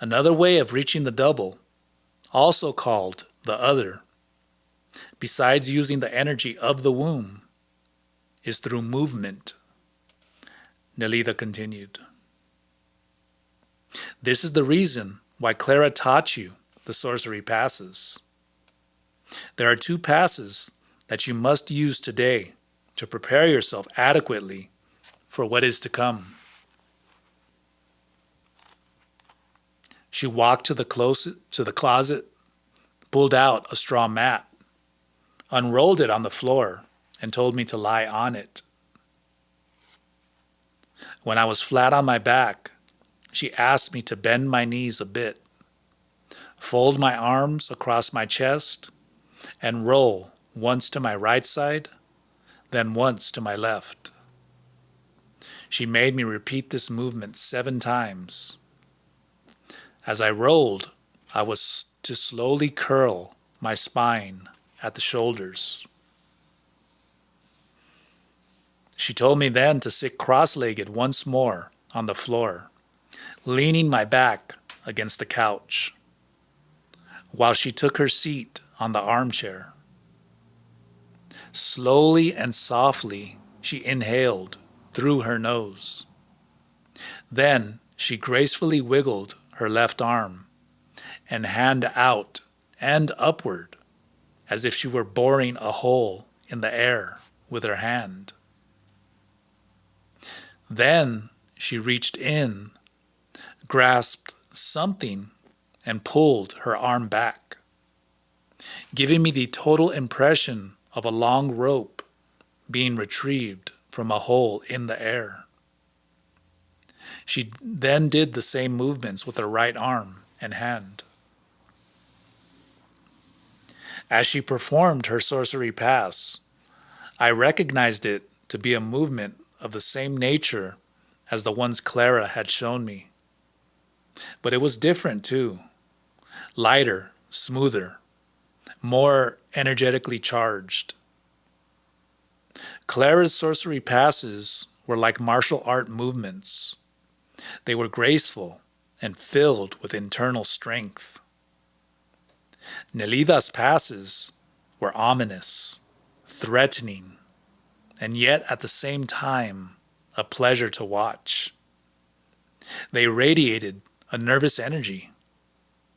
Another way of reaching the double, also called the other, besides using the energy of the womb, is through movement, Nelida continued. This is the reason why Clara taught you the sorcery passes. There are 2 passes that you must use today to prepare yourself adequately for what is to come. She walked to the closet, pulled out a straw mat, unrolled it on the floor, and told me to lie on it. When I was flat on my back, she asked me to bend my knees a bit, fold my arms across my chest, and roll once to my right side, then once to my left. She made me repeat this movement 7 times. As I rolled, I was to slowly curl my spine at the shoulders. She told me then to sit cross-legged once more on the floor, leaning my back against the couch, while she took her seat on the armchair. Slowly and softly, she inhaled through her nose. Then she gracefully wiggled her left arm and hand out and upward, as if she were boring a hole in the air with her hand. Then she reached in, grasped something, and pulled her arm back, giving me the total impression of a long rope being retrieved from a hole in the air. She then did the same movements with her right arm and hand. As she performed her sorcery pass, I recognized it to be a movement of the same nature as the ones Clara had shown me. But it was different too. Lighter, smoother, more energetically charged. Clara's sorcery passes were like martial art movements. They were graceful and filled with internal strength. Nelida's passes were ominous, threatening, and yet at the same time a pleasure to watch. They radiated a nervous energy,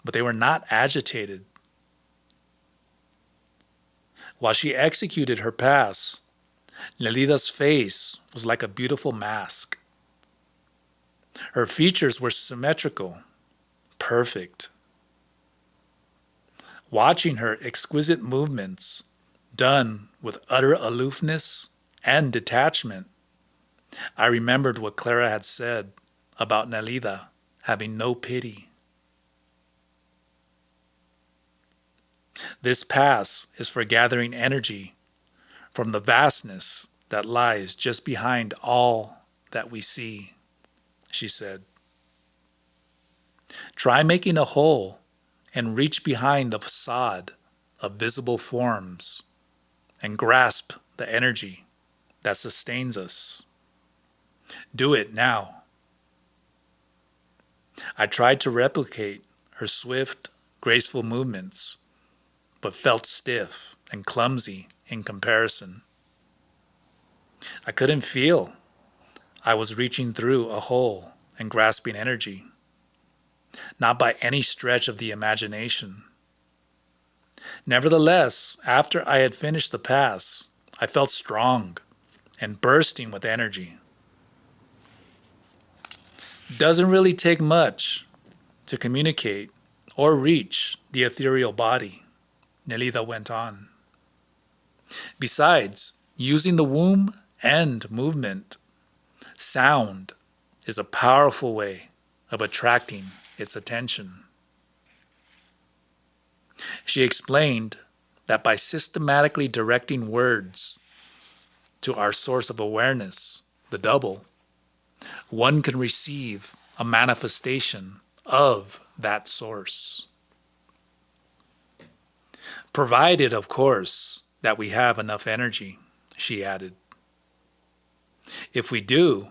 but they were not agitated. While she executed her pass, Nelida's face was like a beautiful mask. Her features were symmetrical, perfect. Watching her exquisite movements, done with utter aloofness and detachment, I remembered what Clara had said about Nelida having no pity. This pass is for gathering energy from the vastness that lies just behind all that we see, she said. Try making a hole and reach behind the facade of visible forms and grasp the energy that sustains us. Do it now. I tried to replicate her swift, graceful movements, but felt stiff and clumsy in comparison. I couldn't feel I was reaching through a hole and grasping energy, not by any stretch of the imagination. Nevertheless, after I had finished the pass, I felt strong and bursting with energy. Doesn't really take much to communicate or reach the ethereal body, Nelida went on. Besides, using the womb and movement, sound is a powerful way of attracting its attention. She explained that by systematically directing words to our source of awareness, the double, one can receive a manifestation of that source. Provided, of course, that we have enough energy, she added. If we do,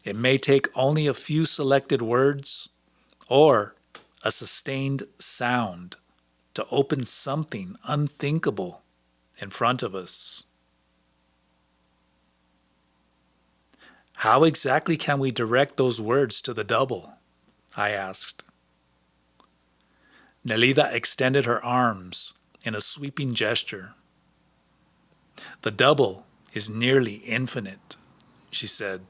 it may take only a few selected words or a sustained sound to open something unthinkable in front of us. How exactly can we direct those words to the double? I asked. Nelida extended her arms in a sweeping gesture. The double is nearly infinite, she said.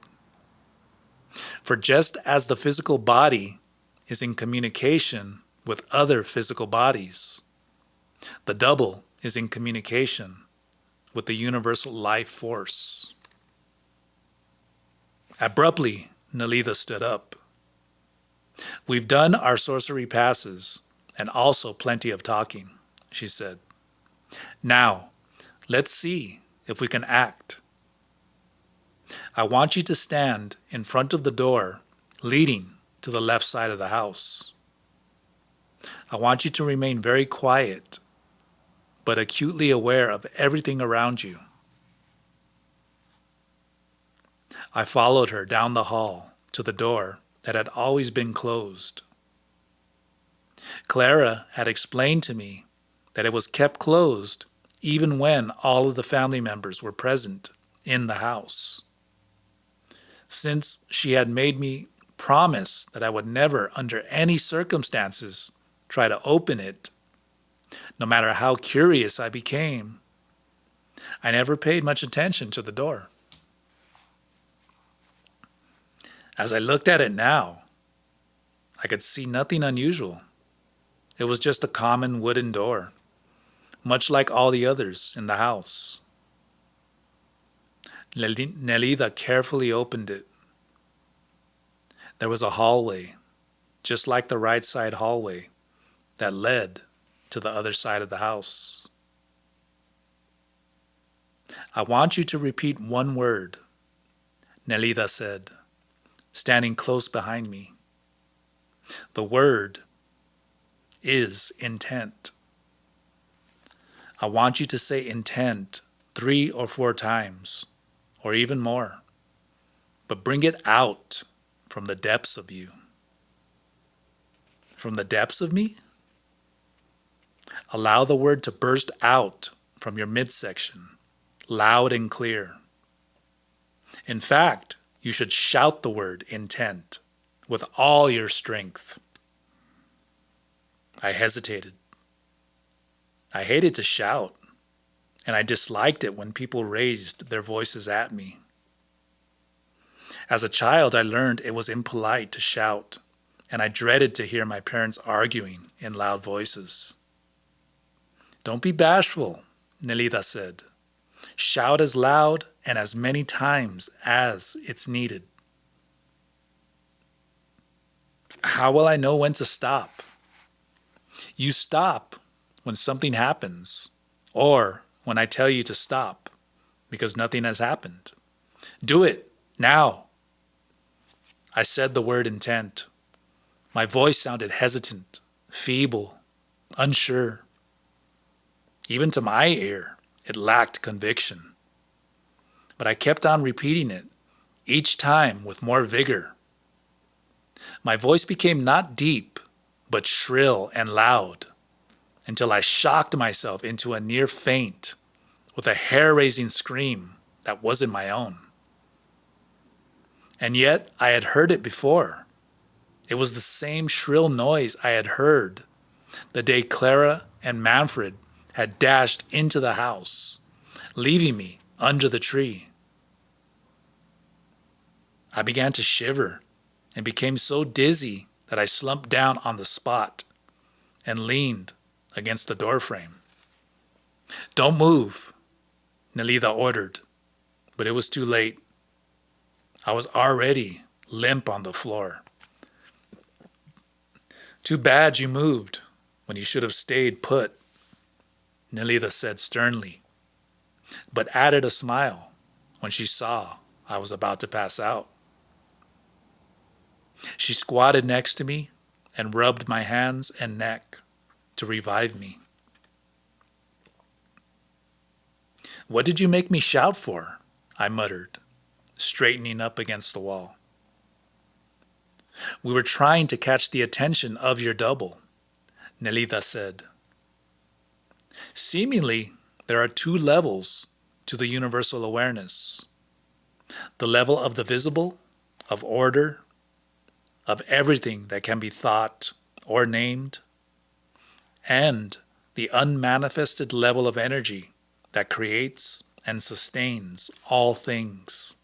For just as the physical body is in communication with other physical bodies, the double is in communication with the universal life force. Abruptly, Nelida stood up. We've done our sorcery passes and also plenty of talking, she said. Now, let's see if we can act. I want you to stand in front of the door leading to the left side of the house. I want you to remain very quiet, but acutely aware of everything around you. I followed her down the hall to the door that had always been closed. Clara had explained to me that it was kept closed even when all of the family members were present in the house. Since she had made me promise that I would never, under any circumstances, try to open it, no matter how curious I became, I never paid much attention to the door. As I looked at it now, I could see nothing unusual. It was just a common wooden door, much like all the others in the house. Nelida carefully opened it. There was a hallway, just like the right side hallway, that led to the other side of the house. I want you to repeat one word, Nelida said, standing close behind me. The word is intent. I want you to say intent 3 or 4 times, or even more, but bring it out from the depths of you. From the depths of me? Allow the word to burst out from your midsection, loud and clear. In fact, you should shout the word intent with all your strength. I hesitated. I hated to shout, and I disliked it when people raised their voices at me. As a child, I learned it was impolite to shout, and I dreaded to hear my parents arguing in loud voices. Don't be bashful, Nelida said. Shout as loud and as many times as it's needed. How will I know when to stop? You stop when something happens, or when I tell you to stop, because nothing has happened. Do it now. I said the word intent. My voice sounded hesitant, feeble, unsure. Even to my ear, it lacked conviction. But I kept on repeating it, each time with more vigor. My voice became not deep, but shrill and loud, until I shocked myself into a near faint with a hair-raising scream that wasn't my own. And yet I had heard it before. It was the same shrill noise I had heard the day Clara and Manfred had dashed into the house, leaving me under the tree. I began to shiver and became so dizzy that I slumped down on the spot and leaned against the doorframe. "Don't move," Nelida ordered, but it was too late. I was already limp on the floor. "Too bad you moved when you should have stayed put," Nelida said sternly, but added a smile when she saw I was about to pass out. She squatted next to me and rubbed my hands and neck to revive me. "What did you make me shout for?" I muttered, straightening up against the wall. "We were trying to catch the attention of your double," Nelida said. "Seemingly, there are two levels to the universal awareness. The level of the visible, of order, of everything that can be thought or named, and the unmanifested level of energy that creates and sustains all things.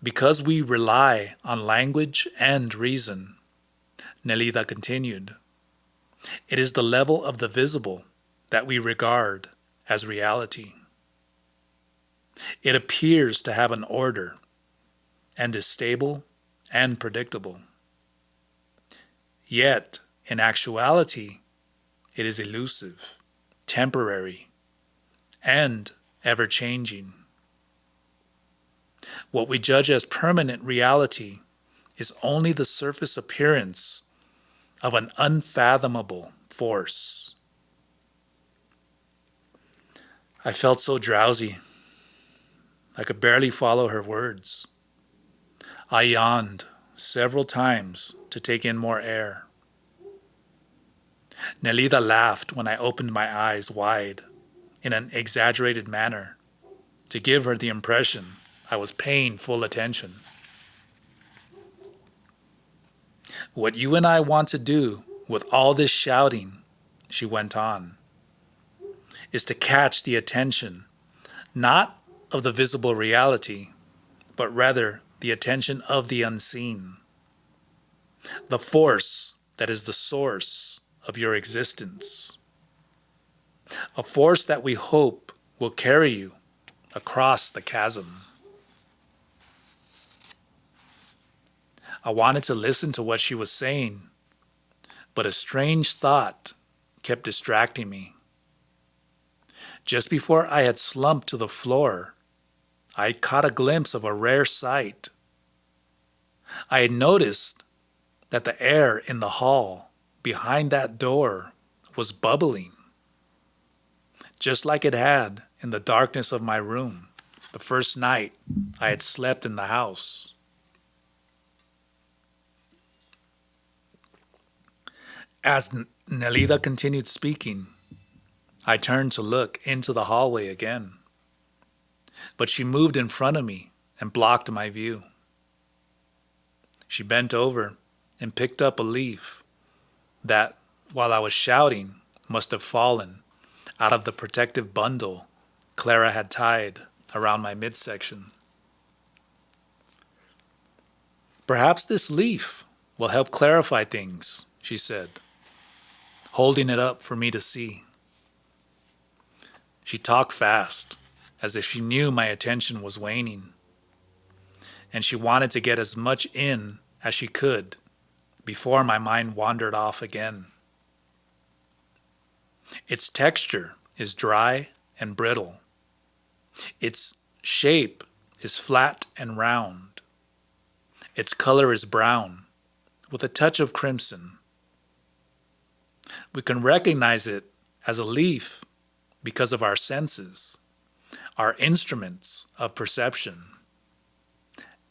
Because we rely on language and reason," Nelida continued, "it is the level of the visible that we regard as reality. It appears to have an order and is stable and predictable. Yet, in actuality, it is elusive, temporary, and ever-changing. What we judge as permanent reality is only the surface appearance of an unfathomable force." I felt so drowsy, I could barely follow her words. I yawned several times to take in more air. Nelida laughed when I opened my eyes wide in an exaggerated manner to give her the impression I was paying full attention. "What you and I want to do with all this shouting," she went on, "is to catch the attention, not of the visible reality, but rather the attention of the unseen, the force that is the source of your existence, a force that we hope will carry you across the chasm." I wanted to listen to what she was saying, but a strange thought kept distracting me. Just before I had slumped to the floor, I had caught a glimpse of a rare sight. I had noticed that the air in the hall behind that door was bubbling, just like it had in the darkness of my room the first night I had slept in the house. As Nelida continued speaking, I turned to look into the hallway again, but she moved in front of me and blocked my view. She bent over and picked up a leaf that, while I was shouting, must have fallen out of the protective bundle Clara had tied around my midsection. "Perhaps this leaf will help clarify things," she said, holding it up for me to see. She talked fast, as if she knew my attention was waning, and she wanted to get as much in as she could before my mind wandered off again. "Its texture is dry and brittle. Its shape is flat and round. Its color is brown with a touch of crimson. We can recognize it as a leaf because of our senses, our instruments of perception,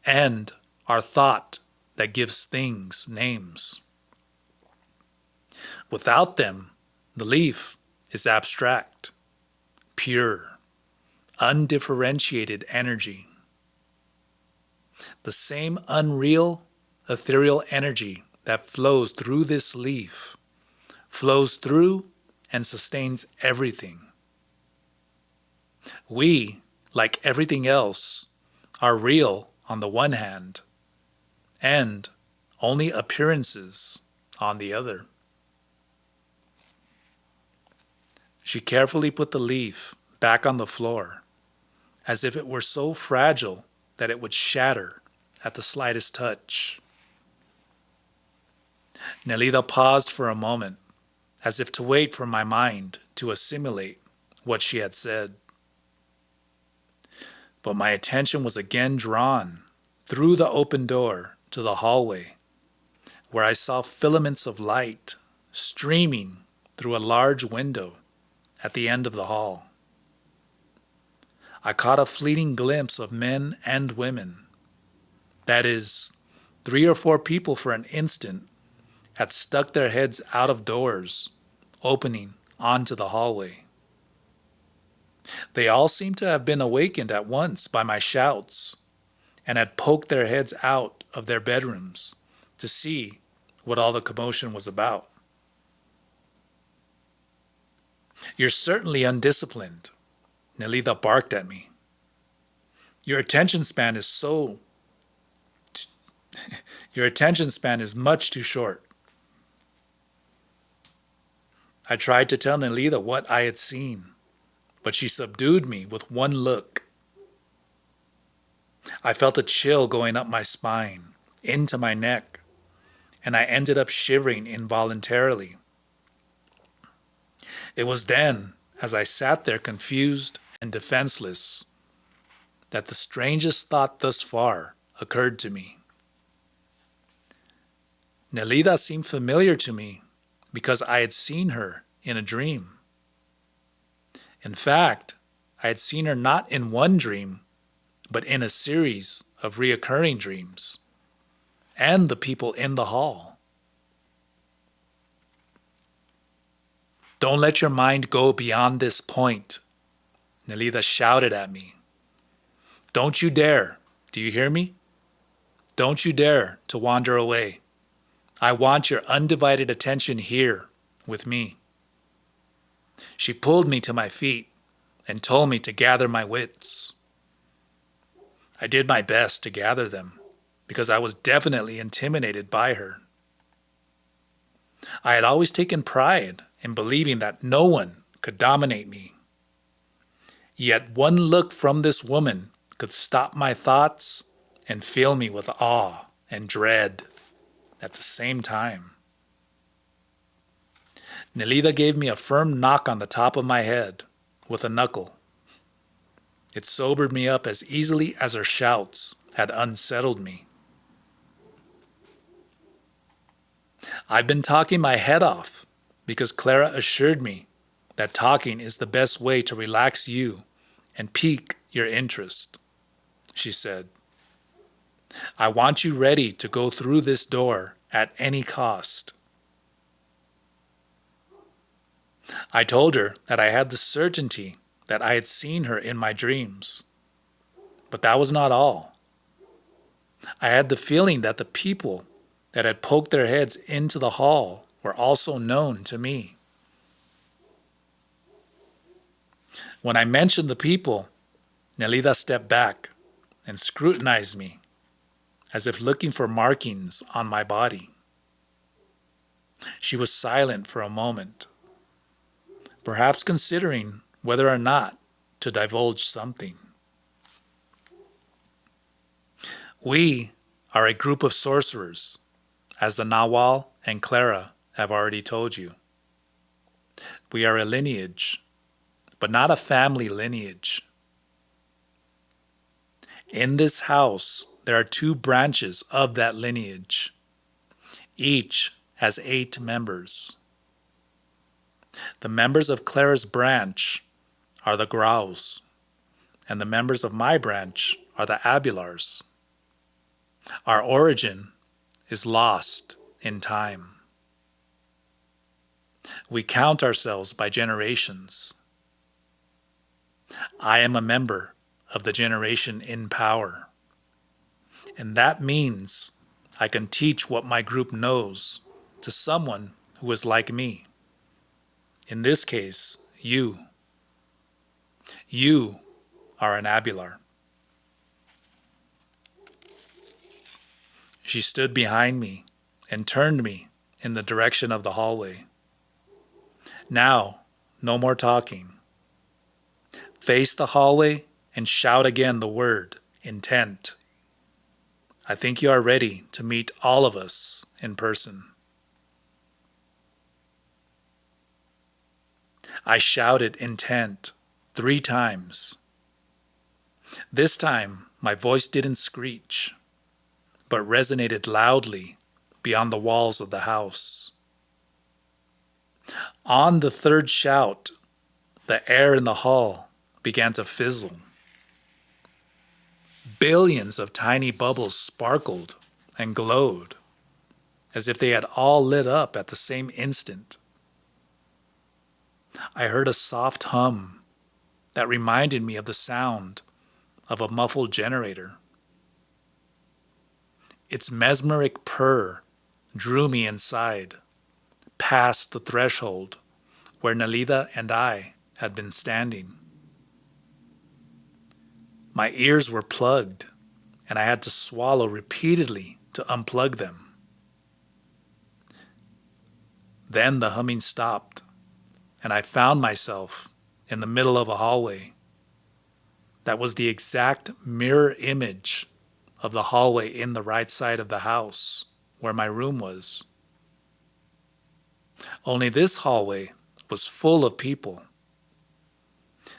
and our thought that gives things names. Without them, the leaf is abstract, pure, undifferentiated energy. The same unreal, ethereal energy that flows through this leaf flows through and sustains everything. We, like everything else, are real on the one hand and only appearances on the other. She carefully put the leaf back on the floor, as if it were so fragile that it would shatter at the slightest touch. Nelida paused for a moment, as if to wait for my mind to assimilate what she had said. But my attention was again drawn through the open door to the hallway, where I saw filaments of light streaming through a large window at the end of the hall. I caught a fleeting glimpse of men and women. That is, 3 or 4 people for an instant had stuck their heads out of doors, opening onto the hallway. They all seemed to have been awakened at once by my shouts and had poked their heads out of their bedrooms to see what all the commotion was about. "You're certainly undisciplined," Nelida barked at me. Your attention span is much too short." I tried to tell Nelida what I had seen, but she subdued me with one look. I felt a chill going up my spine, into my neck, and I ended up shivering involuntarily. It was then, as I sat there confused and defenseless, that the strangest thought thus far occurred to me. Nelida seemed familiar to me because I had seen her in a dream. In fact, I had seen her not in one dream, but in a series of reoccurring dreams, and the people in the hall. "Don't let your mind go beyond this point," Nelida shouted at me. "Don't you dare, do you hear me? Don't you dare to wander away. I want your undivided attention here with me." She pulled me to my feet and told me to gather my wits. I did my best to gather them because I was definitely intimidated by her. I had always taken pride in believing that no one could dominate me. Yet one look from this woman could stop my thoughts and fill me with awe and dread at the same time. Nelida gave me a firm knock on the top of my head with a knuckle. It sobered me up as easily as her shouts had unsettled me. "I've been talking my head off because Clara assured me that talking is the best way to relax you and pique your interest," she said. "I want you ready to go through this door at any cost." I told her that I had the certainty that I had seen her in my dreams. But that was not all. I had the feeling that the people that had poked their heads into the hall were also known to me. When I mentioned the people, Nelida stepped back and scrutinized me, as if looking for markings on my body. She was silent for a moment, perhaps considering whether or not to divulge something. "We are a group of sorcerers, as the Nawal and Clara have already told you. We are a lineage, but not a family lineage. In this house, there are 2 branches of that lineage. Each has 8 members. The members of Clara's branch are the Graus, and the members of my branch are the Abelars. Our origin is lost in time. We count ourselves by generations. I am a member of the generation in power, and that means I can teach what my group knows to someone who is like me. In this case, you. You are an Abelar." She stood behind me and turned me in the direction of the hallway. Now, no more talking. Face the hallway and shout again the word, intent. I think you are ready to meet all of us in person. I shouted intent 3 times. This time, my voice didn't screech, but resonated loudly beyond the walls of the house. On the 3rd shout, the air in the hall began to fizzle. Billions of tiny bubbles sparkled and glowed, as if they had all lit up at the same instant. I heard a soft hum that reminded me of the sound of a muffled generator. Its mesmeric purr drew me inside, past the threshold where Nelida and I had been standing. My ears were plugged, and I had to swallow repeatedly to unplug them. Then the humming stopped, and I found myself in the middle of a hallway that was the exact mirror image of the hallway in the right side of the house where my room was. Only this hallway was full of people.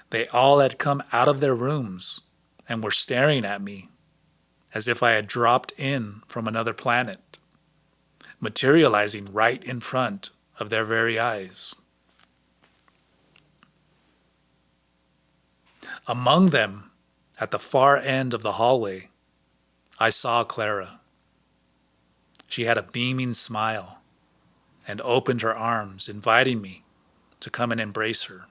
They all had come out of their rooms and were staring at me as if I had dropped in from another planet, materializing right in front of their very eyes. Among them, at the far end of the hallway, I saw Clara. She had a beaming smile and opened her arms, inviting me to come and embrace her.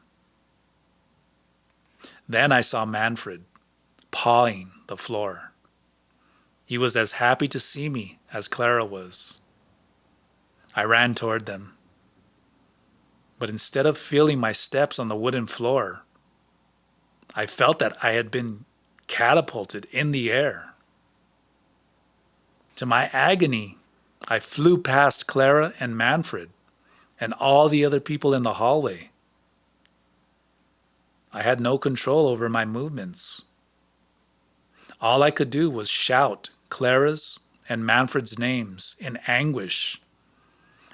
Then I saw Manfred pawing the floor. He was as happy to see me as Clara was. I ran toward them, but instead of feeling my steps on the wooden floor, I felt that I had been catapulted in the air. To my agony, I flew past Clara and Manfred and all the other people in the hallway. I had no control over my movements. All I could do was shout Clara's and Manfred's names in anguish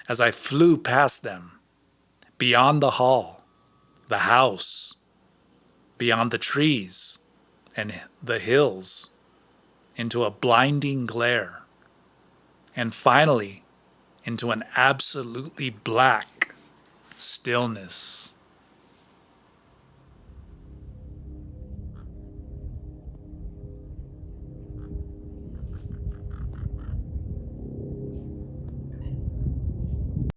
as I flew past them, beyond the hall, the house, beyond the trees and the hills, into a blinding glare, and finally into an absolutely black stillness.